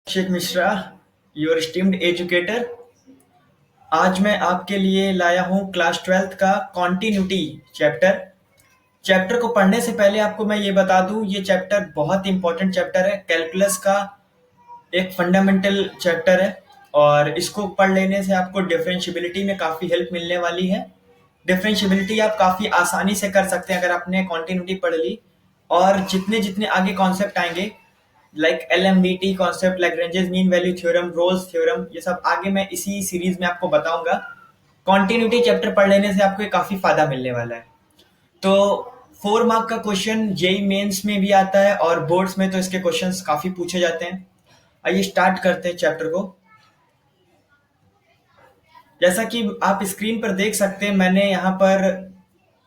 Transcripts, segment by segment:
Abhishek Mishra, your esteemed educator. आज मैं आपके लिए लाया हूँ क्लास 12th का कॉन्टिन्यूटी चैप्टर। चैप्टर को पढ़ने से पहले आपको मैं ये बता दूँ, ये चैप्टर बहुत इंपॉर्टेंट चैप्टर है, कैलकुलस का एक फंडामेंटल चैप्टर है और इसको पढ़ लेने से आपको डिफरेंशियबिलिटी में काफ़ी हेल्प मिलने वाली है। डिफरेंशियबिलिटी आप काफ़ी आसानी से कर सकते हैं अगर आपने कॉन्टिन्यूटी पढ़ ली, और जितने जितने आगे कॉन्सेप्ट आएंगे like LMDT concept, Lagrange's mean value theorem, Rolle's theorem, ये सब आगे मैं इसी सीरीज में आपको बताऊंगा। कॉन्टिन्यूटी चैप्टर पढ़ लेने से आपको काफ़ी फायदा मिलने वाला है। तो 4 मार्क का क्वेश्चन जेई मेंस में भी आता है और बोर्ड्स में तो इसके क्वेश्चंस काफ़ी पूछे जाते हैं। आइए स्टार्ट करते हैं चैप्टर को। जैसा कि आप स्क्रीन पर देख सकते हैं, मैंने यहाँ पर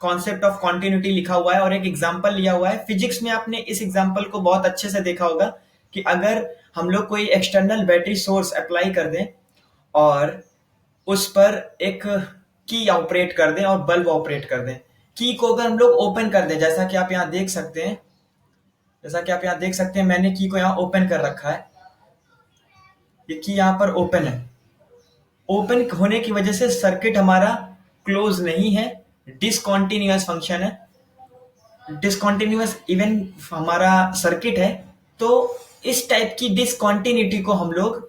कॉन्सेप्ट ऑफ कॉन्टिन्यूटी लिखा हुआ है और एक एग्जाम्पल लिया हुआ है। फिजिक्स में आपने इस एग्जाम्पल को बहुत अच्छे से देखा होगा कि अगर हम लोग कोई एक्सटर्नल बैटरी सोर्स अप्लाई कर दें और उस पर एक की ऑपरेट कर दें और बल्ब ऑपरेट कर दें, की को अगर हम लोग ओपन कर दें, जैसा कि आप यहाँ देख सकते हैं, मैंने की को यहाँ ओपन कर रखा है। ये की यहाँ पर ओपन है। ओपन होने की वजह से सर्किट हमारा क्लोज नहीं है, डिसकॉन्टिन्यूअस फंक्शन है, डिसकॉन्टिन्यूअस इवन हमारा सर्किट है। तो इस टाइप की डिसकॉन्टिन्यूटी को हम लोग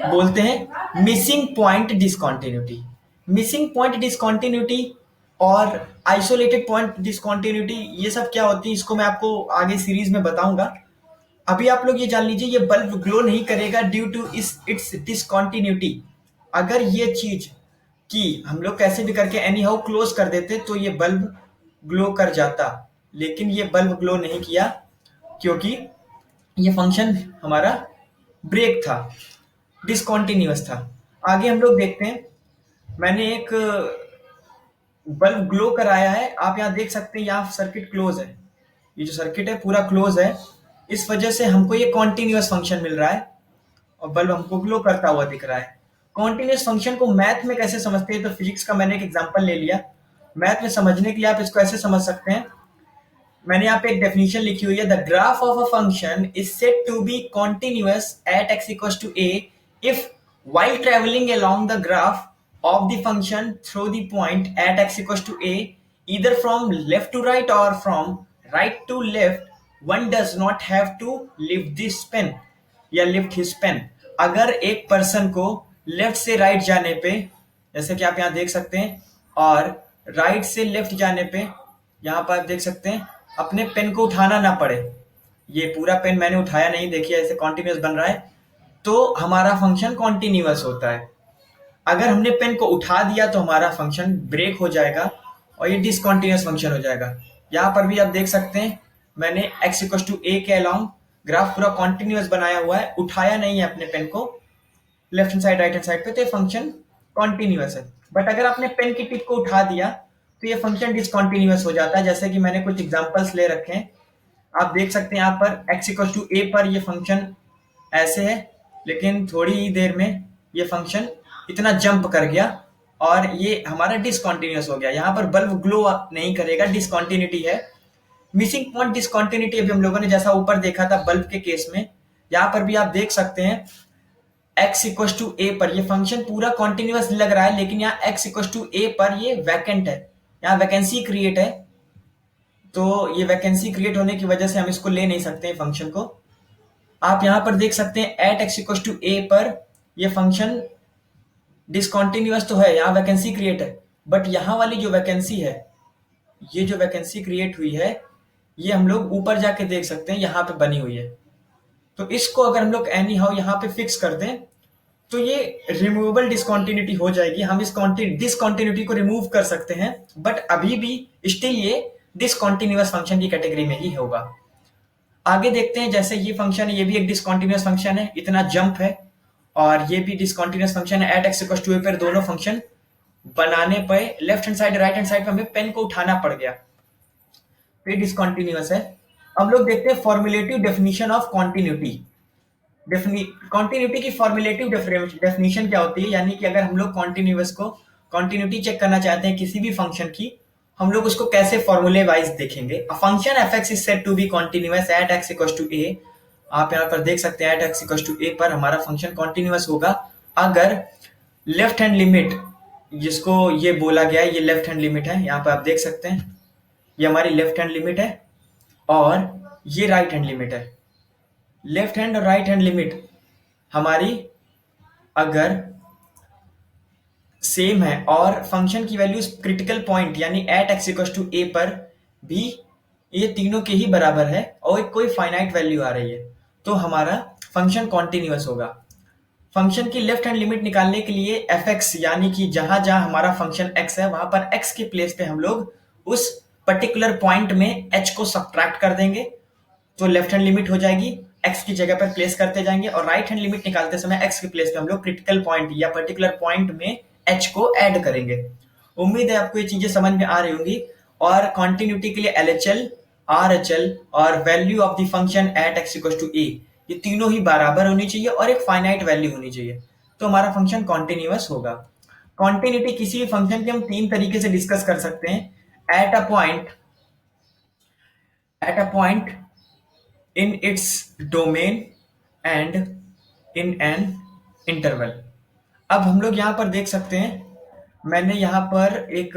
बोलते हैं missing point discontinuity. Missing point discontinuity और आइसोलेटेड पॉइंट डिसकॉन्टिन्यूटी, ये सब क्या होती है इसको मैं आपको आगे सीरीज में बताऊंगा। अभी आप लोग ये जान लीजिए, ये बल्ब ग्लो नहीं करेगा ड्यू टू इट्स डिसकॉन्टिन्यूटी। अगर ये चीज कि हम लोग कैसे भी करके एनी हाउ क्लोज कर देते तो ये बल्ब ग्लो कर जाता, लेकिन ये बल्ब ग्लो नहीं किया क्योंकि ये फंक्शन हमारा ब्रेक था, डिसकॉन्टिन्यूअस था। आगे हम लोग देखते हैं, मैंने एक बल्ब ग्लो कराया है, आप यहाँ देख सकते हैं, यहाँ सर्किट क्लोज है, ये जो सर्किट है पूरा क्लोज है। इस वजह से हमको ये कॉन्टिन्यूअस फंक्शन मिल रहा है और बल्ब हमको ग्लो करता हुआ दिख रहा है। कॉन्टिन्यूअस फंक्शन को मैथ में कैसे समझते हैं, तो फिजिक्स का मैंने एक एग्जांपल ले लिया। मैथ में समझने के लिए आप इसको ऐसे समझ सकते हैं, मैंने यहाँ पे एक डेफिनेशन लिखी हुई है, the graph of a function is said to be continuous at x equals to a if while traveling along the graph of the function through the point at x equals to a, either from left to right or from right to left, one does not have to lift this pen या lift his pain. अगर एक person को left से right जाने पे, जैसे कि आप यहाँ देख सकते हैं, और राइट से लेफ्ट जाने पे यहाँ पर आप देख सकते हैं अपने पेन को उठाना ना पड़े, ये पूरा पेन मैंने उठाया नहीं, देखिए ऐसे कॉन्टिन्यूअस बन रहा है, तो हमारा फंक्शन कॉन्टिन्यूअस होता है। अगर हमने पेन को उठा दिया तो हमारा फंक्शन ब्रेक हो जाएगा और ये डिसकॉन्टिन्यूअस फंक्शन हो जाएगा। यहाँ पर भी आप देख सकते हैं, मैंने x इक्वल टू a के अलोंग ग्राफ पूरा कॉन्टिन्यूअस बनाया हुआ है, उठाया नहीं है अपने पेन को left hand side right hand side पे, तो ये फंक्शन कॉन्टिन्यूअस है। बट अगर आपने पेन की टिप को उठा दिया तो ये फंक्शन डिसकॉन्टिन्यूअस हो जाता है। जैसे कि मैंने कुछ एग्जांपल्स ले रखे हैं, आप देख सकते हैं यहाँ पर x इक्वल टू a पर ये फंक्शन ऐसे है, लेकिन थोड़ी ही देर में ये फंक्शन इतना जंप कर गया और ये हमारा डिसकॉन्टिन्यूअस हो गया। यहाँ पर बल्ब ग्लो नहीं करेगा, डिसकॉन्टिन्यूटी है। मिसिंग पॉइंट डिसकॉन्टिन्यूटी अभी हम लोगों ने जैसा ऊपर देखा था बल्ब के केस में, यहाँ पर भी आप देख सकते हैं x इक्वल टू a पर ये फंक्शन पूरा कॉन्टिन्यूअस लग रहा है, लेकिन यहाँ x इक्वल टू a पर ये वैकेंट है, यहाँ वैकेंसी क्रिएट है। तो ये वैकेंसी क्रिएट होने की वजह से हम इसको ले नहीं सकते फंक्शन को। आप यहाँ पर देख सकते हैं at x equal to a पर ये फंक्शन डिसकॉन्टिन्यूअस तो है, यहाँ वैकेंसी क्रिएट है, बट यहाँ वाली जो वैकेंसी है, ये जो वैकेंसी क्रिएट हुई है, ये हम लोग ऊपर जाके देख सकते हैं यहाँ पे बनी हुई है। तो इसको अगर हम लोग एनी हाउ यहाँ पे फिक्स कर दें तो ये रिमूवेबल डिसकॉन्टिन्यूटी हो जाएगी। हम इस डिसकॉन्टिन्यूटी को रिमूव कर सकते हैं, बट अभी भी स्टिल ये डिसकॉन्टिन्यूअस फंक्शन की कैटेगरी में ही होगा। आगे देखते हैं, जैसे ये फंक्शन है, ये भी एक डिसकॉन्टिन्यूअस फंक्शन है, इतना जंप है, और ये भी डिसकॉन्टिन्यूअस फंक्शन है। At x equal to a पर दोनों फंक्शन बनाने पे left hand side right hand side पे हमें पेन को उठाना पड़ गया, ये डिसकॉन्टिन्यूअस है। हम लोग देखते हैं फॉर्मुलेटिव डेफिनेशन ऑफ कॉन्टिन्यूटी। कॉन्टिन्यूटी की फॉर्मुलेटिव डेफिनेशन क्या होती है, यानी कि अगर हम लोग कॉन्टिन्यूअस को कॉन्टिन्यूटी चेक करना चाहते हैं किसी भी फंक्शन की, हम लोग उसको कैसे फॉर्मूले वाइज देखेंगे। A function f(x) is said to be continuous at x equals to a आप यहाँ पर देख सकते हैं eight x equal to A पर हमारा फंक्शन कॉन्टिन्यूअस होगा अगर लेफ्ट हैंड लिमिट, जिसको ये बोला गया है, ये लेफ्ट हैंड लिमिट है, यहाँ पर आप देख सकते हैं ये हमारी लेफ्ट हैंड लिमिट है और ये राइट हैंड लिमिट है। लेफ्ट हैंड और राइट हैंड लिमिट हमारी अगर सेम है और फंक्शन की वैल्यू क्रिटिकल पॉइंट यानी eight x equal to A पर भी ये तीनों के ही बराबर है और कोई फाइनाइट वैल्यू आ रही है, तो हमारा फंक्शन कॉन्टिन्यूअस होगा। फंक्शन की लेफ्ट हैंड लिमिट निकालने के लिए एफ एक्स यानी कि जहां जहां हमारा फंक्शन एक्स है वहां पर एक्स के प्लेस पे हम लोग उस पर्टिकुलर पॉइंट में एच को सब्ट्रैक्ट कर देंगे, तो लेफ्ट हैंड लिमिट हो जाएगी, एक्स की जगह पर प्लेस करते जाएंगे और राइट हैंड लिमिट निकालते समय एक्स के प्लेस पे हम लोग क्रिटिकल पॉइंट या पर्टिकुलर पॉइंट में एच को ऐड करेंगे। उम्मीद है आपको ये चीजें समझ में आ रही होंगी और कॉन्टिन्यूटी के लिए एलएचएल, आरएचएल और value of the function at x equal to A ये तीनों ही बराबर होनी चाहिए और एक फाइनाइट वैल्यू होनी चाहिए, तो हमारा फंक्शन कॉन्टिन्यूअस होगा। कॉन्टिन्यूटी किसी भी फंक्शन की हम तीन तरीके से डिस्कस कर सकते हैं। At a point in its domain and in an interval। अब हम लोग यहां पर देख सकते हैं, मैंने यहां पर एक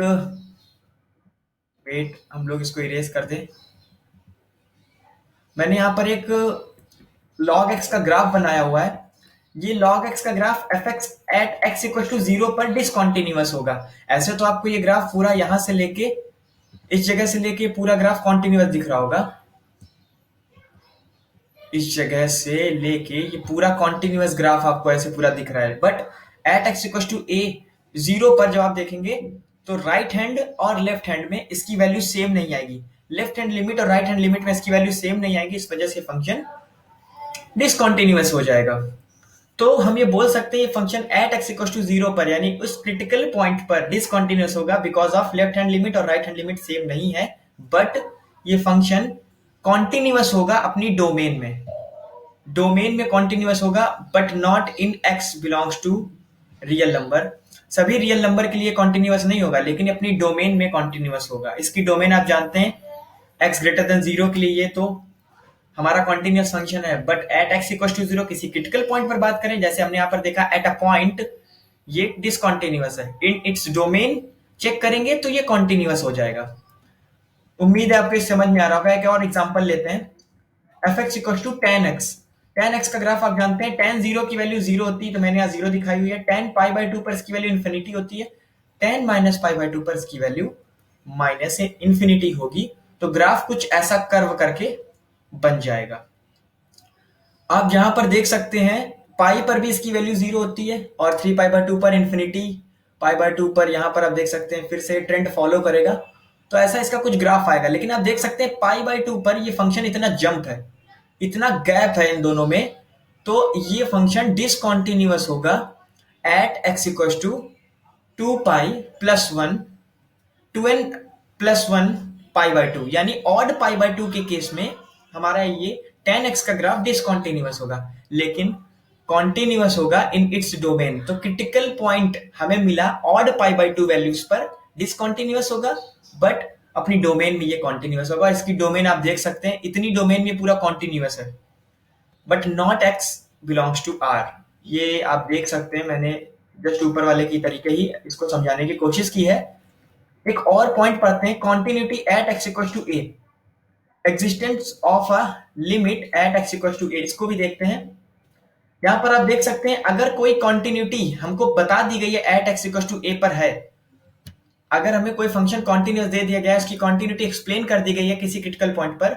वेट हम लोग इसको इरेज कर दें, मैंने यहां पर एक log x का ग्राफ बनाया हुआ है। ये log x का graph f x at x equal to 0 पर डिसकॉन्टिन्यूअस होगा। ऐसे तो आपको ये ग्राफ पूरा यहां से लेके इस जगह से लेके पूरा ग्राफ कॉन्टिन्यूअस दिख रहा होगा, इस जगह से लेके ये पूरा कॉन्टिन्यूअस ग्राफ आपको ऐसे पूरा दिख रहा है, but at x equal to A 0 पर जब आप देखेंगे तो राइट हैंड और लेफ्ट हैंड में इसकी वैल्यू सेम नहीं आएगी, लेफ्ट हैंड लिमिट और राइट हैंड लिमिट में इसकी वैल्यू सेम नहीं आएगी, इस वजह से फंक्शन डिसकॉन्टिन्यूअस हो जाएगा। तो हम ये बोल सकते हैं ये function at x equal to 0 पर यानी उस क्रिटिकल पॉइंट पर डिसकॉन्टिन्यूअस होगा because of left hand limit और राइट हैंड लिमिट सेम नहीं है, बट ये फंक्शन कॉन्टिन्यूअस होगा अपनी डोमेन में, डोमेन में कॉन्टिन्यूअस होगा but not in x belongs to real number. सभी रियल नंबर के लिए कॉन्टिन्यूअस नहीं होगा लेकिन अपनी डोमेन में कॉन्टिन्यूअस होगा। इसकी डोमेन आप जानते हैं एक्स ग्रेटर देन 0 के लिए ये तो हमारा कॉन्टिन्यूअस फंक्शन है, but at x equal to 0 किसी क्रिटिकल पॉइंट पर बात करें, जैसे हमने यहाँ पर देखा एट अ पॉइंट ये डिसकॉन्टिन्यूअस है, इन इट्स डोमेन चेक करेंगे तो ये कॉन्टिन्यूअस हो जाएगा। उम्मीद है आपको इस समझ में आ रहा होगा। एक और एग्जांपल लेते हैं, f x equal to ten x. Ten x का ग्राफ आप जानते हैं, टेन 0 की वैल्यू 0 होती है तो मैंने यहाँ 0 दिखाई हुई है, टेन पाई बाय 2 पर इसकी वैल्यू इन्फिनिटी होती है, टेन माइनस पाई बाय 2 पर इसकी वैल्यू माइनस इन्फिनिटी होगी, तो ग्राफ कुछ ऐसा कर्व करके बन जाएगा। आप यहां पर देख सकते हैं पाई पर भी इसकी वैल्यू 0 होती है और 3 पाई बाय 2 पर इन्फिनिटी, पाई बाय 2 पर यहां पर आप देख सकते हैं फिर से ट्रेंड फॉलो करेगा, तो ऐसा इसका कुछ ग्राफ आएगा। लेकिन आप देख सकते हैं पाई बाय 2 पर ये फंक्शन इतना जंप है, इतना गैप है इन दोनों में, तो ये फंक्शन डिसकॉन्टिन्यूअस होगा at x equal to 2 pi plus 1 2n plus 1 pi by 2 यानी ऑड पाई बाय 2 के केस में हमारा ये 10x का ग्राफ डिसकॉन्टिन्यूअस होगा, लेकिन कॉन्टिन्यूअस होगा इन इट्स डोमेन। तो क्रिटिकल पॉइंट हमें मिला ऑड पाई बाय 2 वैल्यूज पर डिसकॉन्टिन्यूअस होगा, बट अपनी डोमेन में ये कॉन्टिन्यूअस होगा। इसकी डोमेन आप देख सकते हैं, इतनी डोमेन में पूरा कॉन्टिन्यूअस है, but not x belongs to R. ये आप देख सकते हैं, मैंने जस्ट ऊपर वाले की तरीके ही इसको समझाने की कोशिश की है। एक और पॉइंट पढ़ते हैं, continuity at x equal to A, existence of a limit at x equal to A, इसको भी देखते हैं। यहां पर आप देख सकते हैं अगर कोई कॉन्टिन्यूटी हमको बता दी गई है eight x equal to A पर है, अगर हमें कोई फंक्शन कॉन्टिन्यूअस दे दिया गया है, उसकी कॉन्टिन्यूटी एक्सप्लेन कर दी गई है किसी क्रिटिकल पॉइंट पर,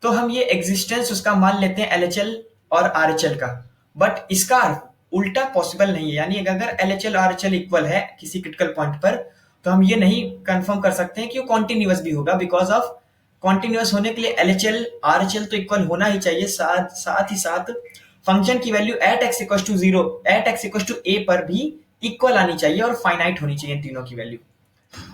तो हम ये एग्जिस्टेंस उसका मान लेते हैं एलएचएल और आरएचएल का, बट इसका उल्टा पॉसिबल नहीं है। यानी अगर एलएचएल आरएचएल इक्वल है किसी क्रिटिकल पॉइंट पर, तो हम ये नहीं कंफर्म कर सकते हैं कि वो कॉन्टिन्यूअस भी होगा, बिकॉज ऑफ कॉन्टिन्यूअस होने के लिए एलएचएल आरएचएल तो इक्वल होना ही चाहिए, साथ ही साथ फंक्शन की value at x equal to 0 at x equal to A पर भी इक्वल आनी चाहिए और फाइनाइट होनी चाहिए तीनों की वैल्यू।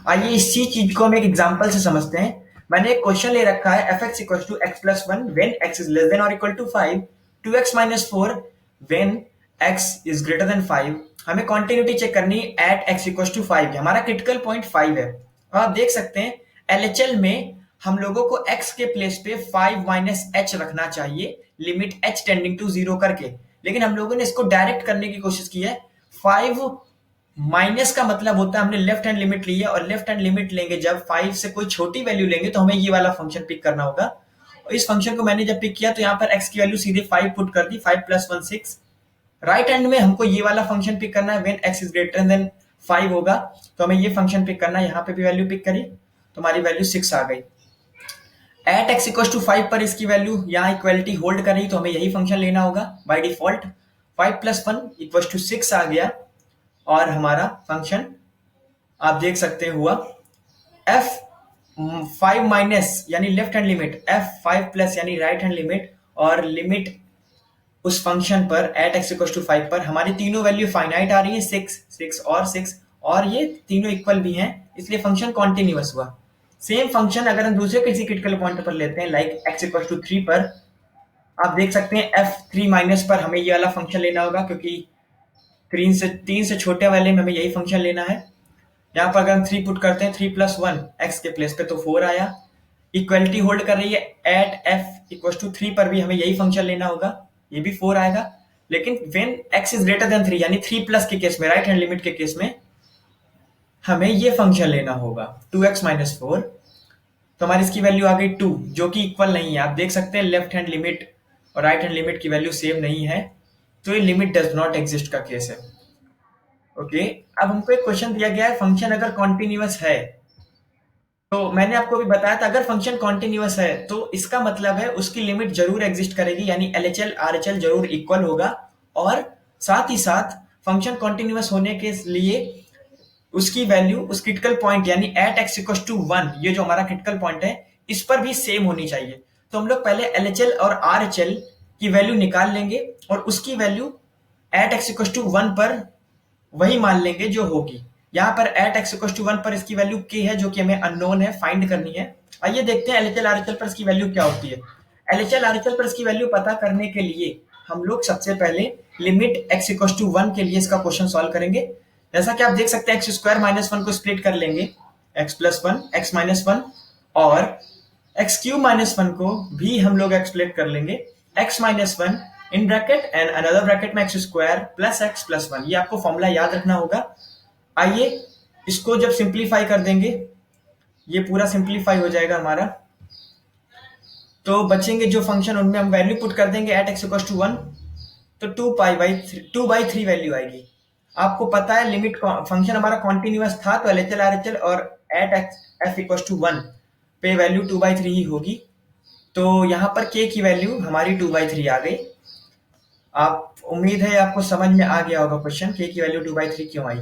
आइए इसी चीज को हम एक एग्जांपल से समझते हैं। मैंने एक क्वेश्चन ले रखा है, F x equal to x plus 1 when x is less than और equal to 5, 2x minus 4 when x is greater than 5। हमें कॉन्टिन्यूटी चेक करनी है एट x इक्वल टू 5, हमारा क्रिटिकल पॉइंट 5 है। आप देख सकते हैं एलएचएल में हम लोगों को x के प्लेस पे 5 माइनस h रखना चाहिए, लिमिट h टेंडिंग टू 0 करके, लेकिन हम लोगों ने इसको डायरेक्ट करने की कोशिश की है। 5 माइनस का मतलब होता है हमने लेफ्ट हैंड लिमिट ली है, और लेफ्ट हैंड लिमिट लेंगे जब 5 से कोई छोटी वैल्यू लेंगे तो हमें ये वाला फंक्शन पिक करना होगा। और इस फंक्शन को मैंने जब पिक किया तो यहाँ पर x की वैल्यू सीधे 5 पुट कर दी, 5 प्लस 1 6। राइट हैंड में हमको ये वाला फंक्शन पिक करना है, when x is greater than 5 होगा तो हमें ये फंक्शन पिक करना है। यहाँ पे भी वैल्यू पिक करी तो हमारी वैल्यू 6 आ गई। एट x इक्वल टू 5 पर इसकी वैल्यू यहाँ इक्वलिटी होल्ड कर रही तो हमें यही फंक्शन लेना होगा by default. 5 plus 1 equal to 6 आ गया, और हमारा फंक्शन आप देख सकते हुआ f 5 माइनस यानी left hand limit, f 5 plus यानी राइट हैंड लिमिट, और लिमिट उस फंक्शन पर एट x इक्वल टू 5 पर हमारी तीनों वैल्यू फाइनाइट आ रही है, 6 6 और 6, और ये तीनों इक्वल भी हैं, इसलिए फंक्शन कॉन्टिन्यूअस हुआ। सेम फंक्शन अगर हम दूसरे किसी क्रिटिकल पॉइंट पर लेते हैं, लाइक x इक्वल टू 3 पर, आप देख सकते हैं f3 माइनस पर हमें ये वाला फंक्शन लेना होगा, क्योंकि 3 से छोटे वाले में हमें यही फंक्शन लेना है। यहाँ पर अगर हम 3 पुट करते हैं, 3 प्लस 1 x के प्लेस पे तो 4 आया। इक्वलिटी होल्ड कर रही है, एट f इक्वल टू 3 पर भी हमें यही फंक्शन लेना होगा, ये भी 4 आएगा। लेकिन when x is greater then 3 यानी 3 प्लस के केस में, राइट हैंड लिमिट के केस में, हमें ये फंक्शन लेना होगा 2x माइनस 4। तो हमारी इसकी वैल्यू आ गई 2, जो कि इक्वल नहीं है। आप देख सकते हैं लेफ्ट हैंड लिमिट और राइट हैंड लिमिट की वैल्यू सेम नहीं है, तो ये लिमिट डज नॉट एग्जिस्ट का केस है। ओके, अब हमको एक क्वेश्चन दिया गया है, फंक्शन अगर कॉन्टिन्यूअस है, तो मैंने आपको भी बताया था अगर फंक्शन कॉन्टिन्यूअस है तो इसका मतलब है उसकी लिमिट जरूर एग्जिस्ट करेगी, यानी LHL RHL जरूर इक्वल होगा। और साथ ही साथ फंक्शन कॉन्टिन्यूअस होने के लिए उसकी वैल्यू उस क्रिटिकल पॉइंट यानी एट x इक्वल टू 1, ये जो हमारा क्रिटिकल पॉइंट है, इस पर भी सेम होनी चाहिए। तो हम लोग पहले LHL और RHL की वैल्यू निकाल लेंगे और उसकी value at x equal to 1 पर वही मान लेंगे जो होगी। यहाँ पर एट x इक्वल टू 1 पर इसकी वैल्यू k है, जो कि हमें अननोन है, फाइंड करनी है। आइए देखते हैं LHL RHL पर इसकी वैल्यू क्या होती है। LHL RHL पर इसकी वैल्यू पता करने के लिए हम लोग सबसे पहले लिमिट x इक्वल टू 1 के लिए इसका क्वेश्चन सॉल्व करेंगे। जैसा कि आप देख सकते हैं एक्स स्क्वायर माइनस 1 को स्प्लिट कर लेंगे, x प्लस 1 x माइनस 1, और एक्स क्यूब माइनस 1 को भी हम लोग स्प्लिट कर लेंगे, x minus 1 in bracket and another bracket में x square plus x plus 1। ये आपको फॉर्मूला याद रखना होगा। आइए इसको जब सिंप्लीफाई कर देंगे, ये पूरा सिंप्लीफाई हो जाएगा हमारा, तो बचेंगे जो फंक्शन उनमें हम वैल्यू पुट कर देंगे एट x इक्वल टू 1, तो 2/3 वैल्यू आएगी। आपको पता है लिमिट फंक्शन हमारा कॉन्टिन्यूअस था, तो LHL RHL और एट f इक्वल टू 1 पे वैल्यू 2/3 ही होगी। तो यहाँ पर k की वैल्यू हमारी 2/3 आ गई। आप उम्मीद है आपको समझ में आ गया होगा क्वेश्चन, k की वैल्यू 2/3 क्यों आई।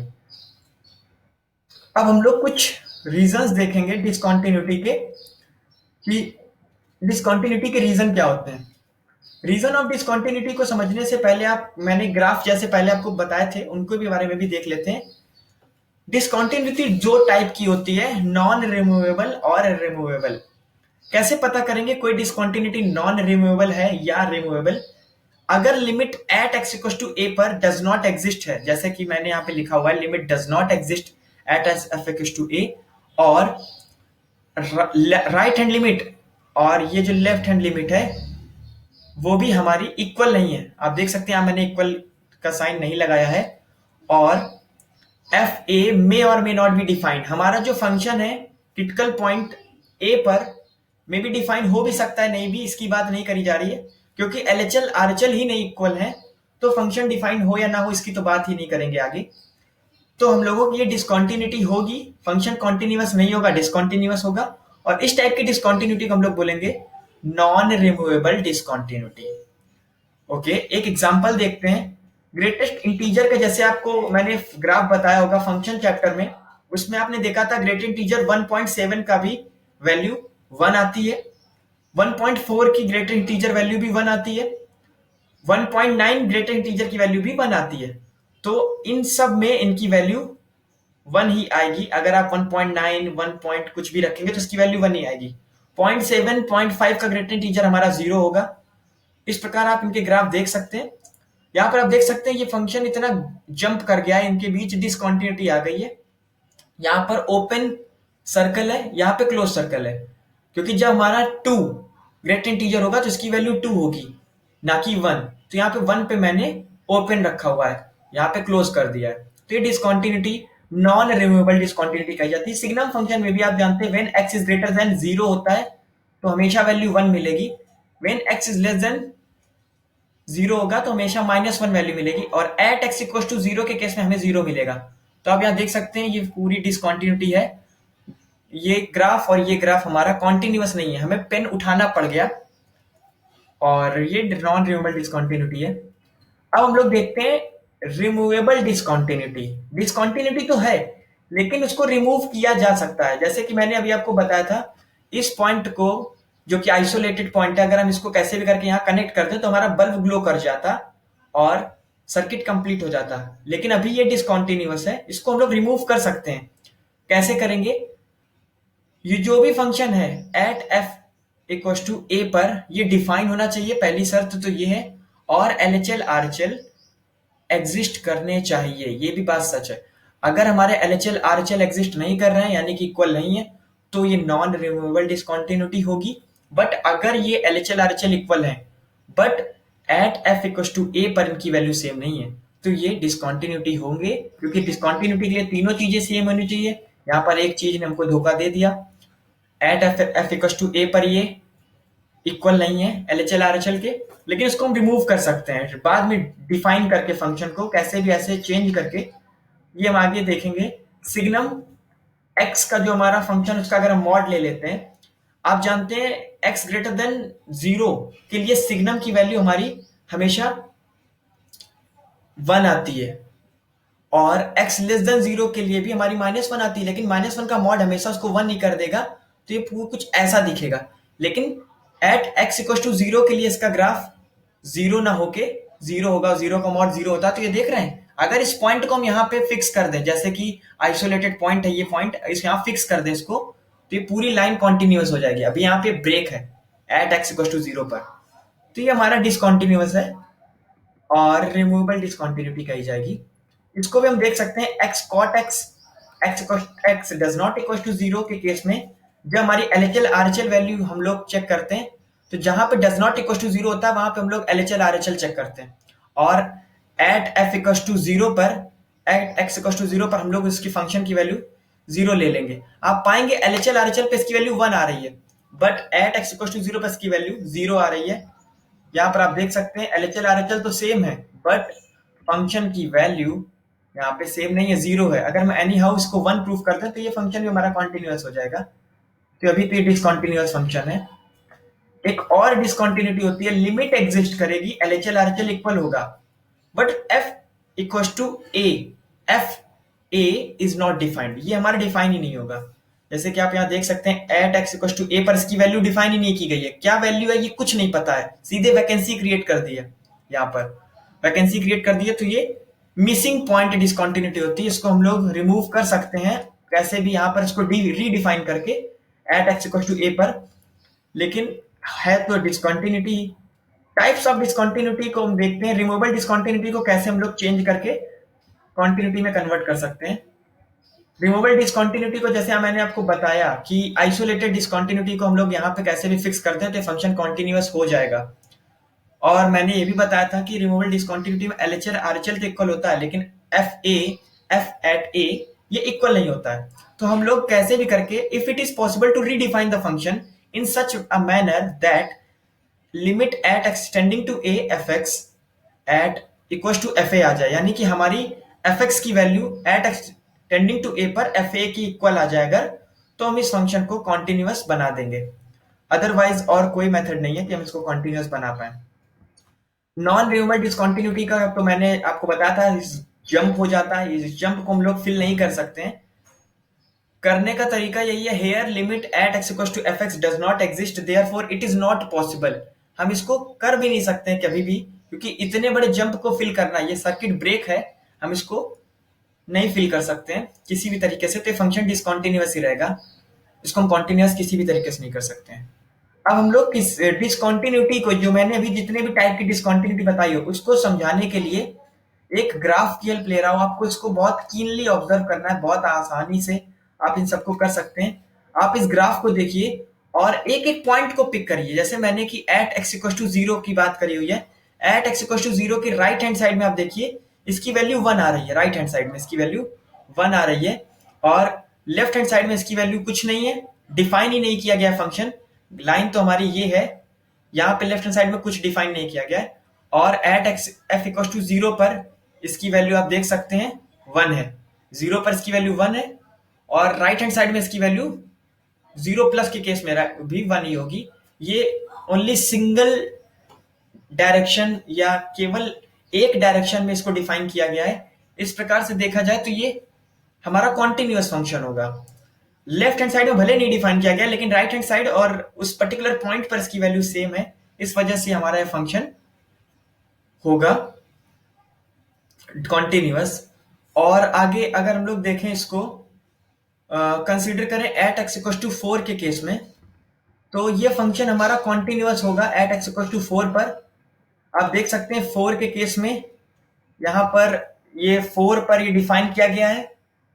अब हम लोग कुछ रीजंस देखेंगे डिसकंटिन्यूटी के, कि डिसकंटिन्यूटी के रीजन क्या होते हैं। रीजन ऑफ डिसकंटिन्यूटी को समझने से पहले मैंने ग्राफ जैसे पहले आपको बताए थे उनको भी बारे में भी देख लेते हैं। डिसकंटिन्यूटी दो टाइप की होती है, नॉन रिमूवेबल और रिमूवेबल। कैसे पता करेंगे कोई डिसकंटिन्यूटी नॉन रिमूवेबल है या रिमूवेबल? अगर limit at x equal to a पर डज नॉट एग्जिस्ट है, जैसे कि मैंने यहाँ पे लिखा हुआ है limit does not exist at f equal to a, और राइट हैंड लिमिट और ये जो लेफ्ट हैंड लिमिट है वो भी हमारी इक्वल नहीं है। आप देख सकते हैं मैंने इक्वल का साइन नहीं लगाया है। और एफ ए मे और मे नॉट बी डिफाइंड, हमारा जो फंक्शन है क्रिटिकल पॉइंट ए पर मे भी डिफाइन हो भी सकता है, नहीं भी, इसकी बात नहीं करी जा रही है, क्योंकि LHL RHL ही नहीं इक्वल है, तो फंक्शन डिफाइन हो या ना हो इसकी तो बात ही नहीं करेंगे आगे। तो हम लोगों की ये डिसकंटिन्यूटी होगी, फंक्शन कॉन्टिन्यूअस नहीं होगा, डिसकंटिन्यूअस होगा, और इस टाइप की डिसकंटिन्यूटी को हम लोग बोलेंगे नॉन रिमूवेबल डिसकंटिन्यूटी। ओके, एक एग्जांपल देखते हैं ग्रेटेस्ट इंटीजर का। जैसे आपको मैंने ग्राफ बताया होगा फंक्शन चैप्टर में, उसमें आपने देखा था ग्रेटेस्ट इंटीजर 1.7 का भी वैल्यू 1 आती है, 1.4 की ग्रेटेस्ट इंटीजर वैल्यू भी 1 आती है, 1.9 ग्रेटेस्ट इंटीजर की वैल्यू भी 1 आती है। तो इन सब में इनकी वैल्यू 1 ही आएगी। अगर आप 1.9 1 पॉइंट कुछ भी रखेंगे तो इसकी वैल्यू 1 ही आएगी। 0.7 0.5 का ग्रेटेस्ट इंटीजर हमारा 0 होगा। इस प्रकार आप इनके ग्राफ देख सकते हैं। यहाँ पर आप देख सकते हैं ये फंक्शन इतना जंप कर गया है, इनके बीच डिसकंटिन्यूटी आ गई है। यहाँ पर ओपन सर्कल है, यहाँ पे क्लोज सर्कल है, क्योंकि जब हमारा 2 ग्रेटेस्ट इंटीजर होगा तो इसकी वैल्यू 2 होगी, ना कि 1। तो यहाँ पे 1 पे मैंने ओपन रखा हुआ है, यहाँ पे क्लोज कर दिया है। तो ये डिसकंटिन्यूटी नॉन रिमूवेबल डिसकंटिन्यूटी कही जाती है। सिग्नम फंक्शन में भी आप जानते हैं when x is greater then 0 होता है तो हमेशा वैल्यू 1 मिलेगी, when x is less then 0 होगा तो हमेशा -1 वैल्यू मिलेगी, और एट x इक्वल टू 0 के केस में हमें 0 मिलेगा। तो आप यहाँ देख सकते हैं ये पूरी डिसकंटिन्यूटी है। ये ग्राफ और ये ग्राफ हमारा कॉन्टिन्यूअस नहीं है, हमें पेन उठाना पड़ गया, और ये नॉन रिमूवेबल डिसकंटिन्यूटी है। अब हम लोग देखते हैं रिमूवेबल डिसकंटिन्यूटी। डिसकंटिन्यूटी तो है लेकिन उसको रिमूव किया जा सकता है। जैसे कि मैंने अभी आपको बताया था, इस पॉइंट को जो कि आइसोलेटेड पॉइंट है, अगर हम इसको कैसे भी करके यहाँ कनेक्ट करते तो हमारा बल्ब ग्लो कर जाता और सर्किट कंप्लीट हो जाता। लेकिन अभी ये डिसकंटिन्यूअस है, इसको हम लोग रिमूव कर सकते हैं। कैसे करेंगे? ये जो भी फंक्शन है eight F equal to A पर ये डिफाइन होना चाहिए, पहली शर्त तो ये है, और एलएचएल आरएचएल एग्जिस्ट करने चाहिए, ये भी बात सच है। अगर हमारे एलएचएल आरएचएल एग्जिस्ट नहीं कर रहे हैं यानी कि इक्वल नहीं है तो ये नॉन रिमूवेबल डिसकंटिन्यूटी होगी। बट अगर ये एलएचएल आरएचएल इक्वल है but at F equal to A पर इनकी वैल्यू सेम नहीं है तो ये डिसकंटिन्यूटी होंगे, क्योंकि डिसकंटिन्यूटी के लिए तीनों चीजें सेम होनी चाहिए। यहाँ पर एक चीज ने हमको धोखा दे दिया, eight F equal to A पर ये इक्वल नहीं है एलएचएल आरएचएल के, लेकिन इसको हम रिमूव कर सकते हैं बाद में डिफाइन करके फंक्शन को कैसे भी ऐसे चेंज करके। ये हम आगे देखेंगे। सिग्नम एक्स का जो हमारा फंक्शन उसका अगर हम मॉड ले लेते हैं, आप जानते हैं एक्स ग्रेटर देन 0 के लिए सिग्नम की वैल्यू हमारी हमेशा 1 आती है, और x लेस देन 0 के लिए भी हमारी -1 आती है, लेकिन -1 का मॉड हमेशा उसको 1 ही कर देगा तो ये कुछ ऐसा दिखेगा। लेकिन एट x इक्वल टू 0 के लिए इसका ग्राफ 0 ना होके 0 होगा, 0 का मॉड 0 होता है। तो ये देख रहे हैं, अगर इस पॉइंट को हम यहाँ पे फिक्स कर दें, जैसे कि आइसोलेटेड पॉइंट है ये पॉइंट, इस यहाँ फिक्स कर दें इसको तो ये पूरी लाइन कॉन्टिन्यूअस हो जाएगी। अभी यहाँ पे ब्रेक है एट x इक्वल टू 0 पर, तो ये हमारा डिसकॉन्टिन्यूअस है और रिमूवेबल डिसकंटिन्यूटी कही जाएगी। इसको भी हम देख सकते हैं x cot x does not equal to 0 के केस में जब हमारी एलएचएल आरएचएल वैल्यू हम लोग चेक करते हैं तो जहां पे डज नॉट इक्वल टू 0 होता है वहां पे हम लोग एलएचएल आरएचएल चेक करते हैं, और एट f इक्वल टू 0 पर एट x इक्वल टू 0 पर हम लोग इसकी फंक्शन की वैल्यू 0 ले लेंगे। आप पाएंगे एलएचएल आरएचएल पे इसकी वैल्यू 1 आ रही है but at x equal to 0 पर इसकी वैल्यू 0 आ रही है। यहाँ पर आप देख सकते हैं एलएचएल आरएचएल तो सेम है बट फंक्शन की वैल्यू यहाँ पे सेम नहीं है, 0 है। अगर मैं एनी हाउ इसको 1 प्रूफ कर दें तो ये फंक्शन भी हमारा कॉन्टिन्यूअस हो जाएगा। तो अभी तो ये डिसकॉन्टिन्यूअस फंक्शन है। एक और डिसकॉन्टिन्यूटी होती है, लिमिट एग्जिस्ट करेगी, एलएचएल आरएचएल इक्वल होगा but f equal to A, f a is not defined, ये हमारा डिफाइन ही नहीं होगा। जैसे कि आप यहाँ देख सकते हैं eight x equal to A पर इसकी वैल्यू डिफाइन ही नहीं की गई है, क्या वैल्यू है ये कुछ नहीं पता है, सीधे वैकेंसी क्रिएट कर दी है। यहाँ पर वैकेंसी क्रिएट कर दी है तो ये मिसिंग पॉइंट डिसकंटिन्यूटी होती है, इसको हम लोग रिमूव कर सकते हैं कैसे भी, यहाँ पर इसको रीडिफाइन करके eight x equal to A पर। लेकिन है तो डिसकंटिन्यूटी। टाइप्स ऑफ डिसकंटिन्यूटी को हम देखते हैं, रिमूवेबल डिसकंटिन्यूटी को कैसे हम लोग चेंज करके कॉन्टिन्यूटी में कन्वर्ट कर सकते हैं। रिमूवेबल डिसकंटिन्यूटी को जैसे मैंने आपको बताया कि आइसोलेटेड डिसकंटिन्यूटी को हम लोग यहाँ पे कैसे भी फिक्स करते हैं तो फंक्शन कॉन्टिन्यूअस हो जाएगा। और मैंने ये भी बताया था कि रिमूवेबल डिसकंटिन्यूटी में एलएचएल आरएचएल तो इक्वल होता है लेकिन एफ एट ए ये इक्वल नहीं होता है। तो हम लोग कैसे भी करके if it is possible to redefine the function in such a manner that limit at extending to A F x at equal to F A आ जाए, यानी कि हमारी एफ एक्स की value at extending to A पर F ए की equal आ जाए अगर, तो हम इस फंक्शन को कॉन्टिन्यूअस बना देंगे। अदरवाइज और कोई मेथड नहीं है कि हम इसको कॉन्टिन्यूअस बना पाए। नॉन रिमूवेबल डिसकंटिन्यूटी का तो मैंने आपको बताया था, जंप हो जाता है, इस जंप को हम लोग फिल नहीं कर सकते हैं। करने का तरीका यही है, here limit at x equal to f x does not exist therefore it is not possible. हम इसको कर भी नहीं सकते हैं कभी भी, क्योंकि इतने बड़े जंप को फिल करना, ये सर्किट ब्रेक है, हम इसको नहीं फिल कर सकते हैं किसी भी तरीके से, तो फंक्शन डिसकंटिन्यूअस ही रहेगा, इसको हम कॉन्टिन्यूअस किसी भी तरीके से नहीं कर सकते हैं। अब हम लोग किस डिसकंटिन्यूटी को, जो मैंने अभी जितने भी टाइप की डिसकंटिन्यूटी बताई हो, उसको समझाने के लिए एक ग्राफ की हेल्प ले रहा हूं। आपको इसको बहुत कीनली ऑब्जर्व करना है, बहुत आसानी से आप इन सबको कर सकते हैं। आप इस ग्राफ को देखिए और एक एक पॉइंट को पिक करिए, जैसे मैंने कि एट एक्स इक्वल टू 0 की बात करी हुई है, एट एक्स इक्वल टू 0 के राइट हैंड साइड में आप देखिए इसकी वैल्यू 1 आ रही है, राइट हैंड साइड में इसकी वैल्यू 1 आ रही है, और लेफ्ट हैंड साइड में इसकी वैल्यू कुछ नहीं है, डिफाइन ही नहीं किया गया फंक्शन। लाइन तो हमारी ये है, यहाँ पे लेफ्ट हैंड साइड में कुछ डिफाइन नहीं किया गया है, और at x f equal to 0 पर इसकी वैल्यू आप देख सकते हैं 1 है, 0 पर इसकी वैल्यू 1 है, और राइट हैंड साइड में इसकी वैल्यू 0 प्लस के केस में भी 1 ही होगी। ये ओनली सिंगल डायरेक्शन या केवल एक डायरेक्शन में इसको डिफाइन किया गया है। इस प्रकार से देखा जाए तो ये हमारा कॉन्टिन्यूअस फंक्शन होगा। लेफ्ट हैंड साइड में भले नहीं डिफाइन किया गया, लेकिन राइट हैंड साइड और उस पर्टिकुलर पॉइंट पर इसकी वैल्यू सेम है, इस वजह से हमारा ये फंक्शन होगा कॉन्टिन्यूअस। और आगे अगर हम लोग देखें इसको, कंसीडर करें एट एक्स इक्वल टू 4 के केस में, तो ये फंक्शन हमारा कॉन्टिन्यूअस होगा एट एक्स इक्वल टू 4 पर। आप देख सकते हैं 4 के केस में यहाँ पर ये 4 पर ये डिफाइन किया गया है,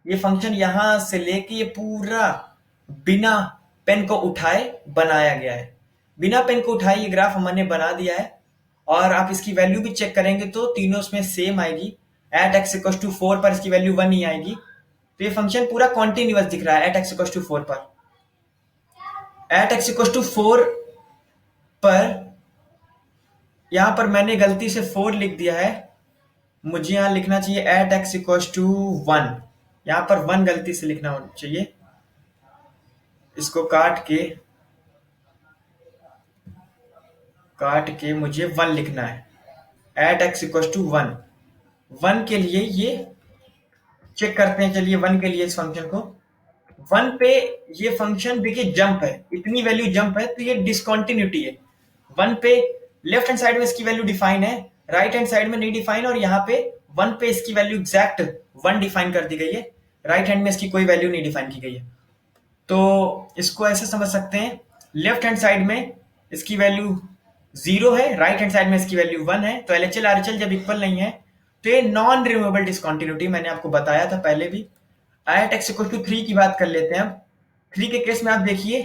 ये फंक्शन यहां से लेके ये पूरा बिना पेन को उठाए बनाया गया है, बिना पेन को उठाए ये ग्राफ हमने बना दिया है। और आप इसकी वैल्यू भी चेक करेंगे तो तीनों इसमें सेम आएगी, एट एक्स इक्वल टू 4 पर इसकी वैल्यू 1 ही आएगी, तो ये फंक्शन पूरा कॉन्टिन्यूअस दिख रहा है एट एक्स इक्वल टू 4 पर। एट एक्स इक्वल टू 4 पर यहां पर मैंने गलती से 4 लिख दिया है, मुझे यहां लिखना चाहिए एट एक्स इक्वल टू 1, यहां पर 1 गलती से लिखना चाहिए, इसको काट के मुझे 1 लिखना है, एट एक्स इक्वल टू 1। 1 के लिए ये चेक करते हैं, चलिए 1 के लिए इस फंक्शन को, 1 पे ये फंक्शन देखिए जंप है, इतनी वैल्यू जंप है, तो ये डिसकंटिन्यूटी है। 1 पे लेफ्ट हैंड साइड में इसकी वैल्यू डिफाइन है, राइट हैंड साइड में नहीं डिफाइन, और यहाँ पे 1 पे इसकी वैल्यू एग्जैक्ट 1 डिफाइन कर दी गई है, राइट हैंड में इसकी कोई वैल्यू नहीं डिफाइन की गई है। तो इसको ऐसे समझ सकते हैं, लेफ्ट हैंड साइड में इसकी वैल्यू 0 है, राइट हैंड साइड में इसकी वैल्यू 1 है, तो एलएचएल आरएचएल जब इक्वल नहीं है तो ये नॉन रिमूवेबल डिसकंटिन्यूटी, मैंने आपको बताया था पहले भी। एट एक्स इक्वल टू 3 की बात कर लेते हैं अब। 3 के केस में आप देखिए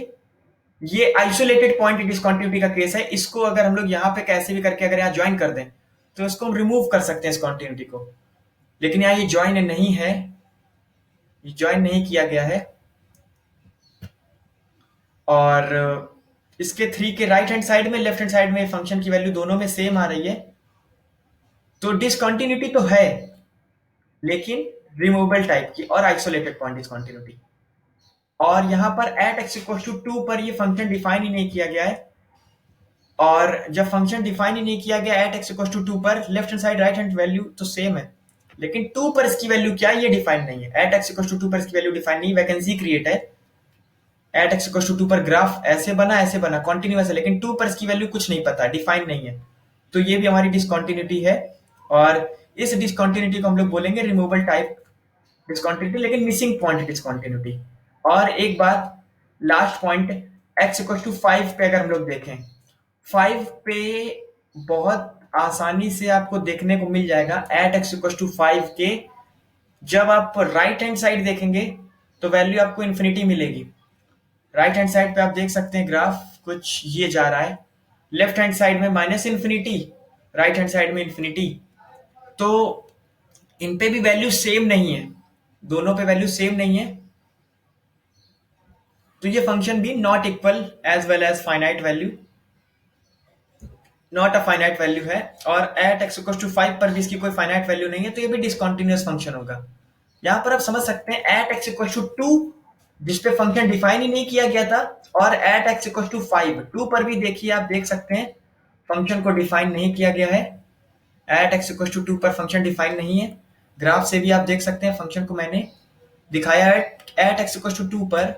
ये आइसोलेटेड पॉइंट डिसकंटिन्यूटी का केस है, इसको अगर हम लोग यहाँ पे कैसे भी करके अगर यहाँ ज्वाइन कर दें तो इसको हम रिमूव कर सकते हैं इस कॉन्टिन्यूटी को, लेकिन यहाँ ये ज्वाइन नहीं है, ये ज्वाइन नहीं किया गया है। और इसके 3 के राइट हैंड साइड में लेफ्ट हैंड साइड में फंक्शन की वैल्यू दोनों में सेम आ रही है, तो डिसकंटिन्यूटी तो है लेकिन रिमूवेबल टाइप की और आइसोलेटेड पॉइंट डिसकंटिन्यूटी। और यहाँ पर एट एक्स इक्वल टू 2 पर ये फंक्शन डिफाइन ही नहीं किया गया है, और जब फंक्शन डिफाइन ही नहीं किया गया एट एक्स इक्वल टू 2 पर, left hand side right hand value तो सेम है, लेकिन 2 पर इसकी वैल्यू क्या है ये डिफाइन नहीं है। एट एक्स इक्वल टू 2 पर इसकी वैल्यू डिफाइन नहीं, वैकेंसी क्रिएट है। एट एक्स इक्वल टू 2 पर ग्राफ ऐसे बना कॉन्टिन्यूअस है, लेकिन 2 पर इसकी वैल्यू कुछ नहीं पता, डिफाइन नहीं है, तो ये भी हमारी डिसकंटिन्यूटी है। और इस डिसकंटिन्यूटी को हम लोग बोलेंगे रिमूवेबल टाइप डिसकंटिन्यूटी, लेकिन मिसिंग पॉइंट डिसकंटिन्यूटी। और एक बात last point, x equal to 5 पे अगर हम लोग देखें, 5 पे बहुत आसानी से आपको देखने को मिल जाएगा एट एक्स इक्वल टू 5 के, जब आप राइट हैंड साइड देखेंगे तो वैल्यू आपको इन्फिनिटी मिलेगी। राइट हैंड साइड पे आप देख सकते हैं ग्राफ कुछ ये जा रहा है, लेफ्ट हैंड साइड में minus infinity, right hand side में इन्फिनिटी, तो इन पे भी वैल्यू सेम नहीं है, दोनों पे वैल्यू सेम नहीं है, तो ये फंक्शन भी not equal as well as finite value, not a finite value है। और एट एक्स इक्वल टू 5 पर भी इसकी कोई फाइनाइट वैल्यू नहीं है, तो ये भी डिसकंटिन्यूअस फंक्शन होगा। यहां पर आप समझ सकते हैं एट एक्स इक्वल टू 2 जिसपे फंक्शन डिफाइन ही नहीं किया गया था, और एट एक्स इक्वल टू 5, 2 पर भी देखिए आप देख सकते हैं फंक्शन को डिफाइन नहीं किया गया है, एट एक्स इक्वल टू 2 पर फंक्शन डिफाइन नहीं है। ग्राफ से भी आप देख सकते हैं फंक्शन को मैंने दिखाया है, एट एक्स इक्वल टू 2 पर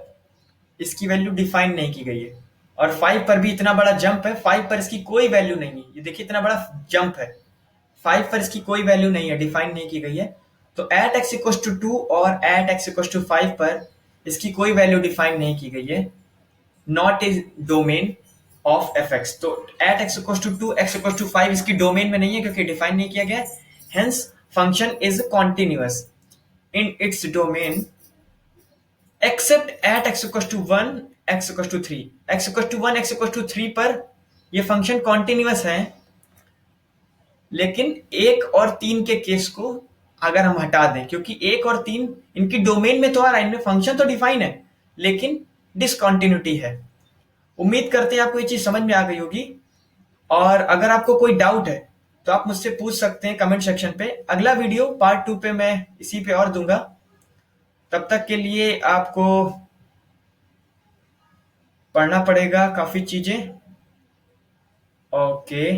इसकी वैल्यू डिफाइन नहीं की गई है, और 5 पर भी इतना बड़ा जंप है, 5 पर इसकी कोई वैल्यू नहीं है, ये देखिए इतना बड़ा जंप है, 5 पर इसकी कोई वैल्यू नहीं है, डिफाइन नहीं की गई है। तो एट एक्स इक्वल टू 2 और एट एक्स इक्वल टू 5 पर इसकी कोई वैल्यू डिफाइन नहीं की गई है, not is domain of F x. तो at x equal to 2 x equal to 5 इसकी डोमेन में नहीं है क्योंकि डिफाइन नहीं किया गया, hence function is continuous in its domain except at x equal to 1 x equal to 3। X equal to 1 x equal to 3 पर ये फंक्शन कॉन्टिन्यूअस है, लेकिन 1 और 3 के केस को अगर हम हटा दें, क्योंकि 1 और 3 इनकी डोमेन में तो आ रहा है, इनमें फंक्शन तो डिफाइन है, लेकिन डिसकंटिन्यूटी है। उम्मीद करते हैं आपको ये चीज समझ में आ गई होगी। और अगर आपको कोई डाउट है तो आप मुझसे पूछ सकते हैं कमेंट सेक्शन पे। अगला वीडियो पार्ट 2 पे मैं इसी पे और दूंगा। तब तक के लिए आपको पढ़ना पड़ेगा काफी चीजें। ओके।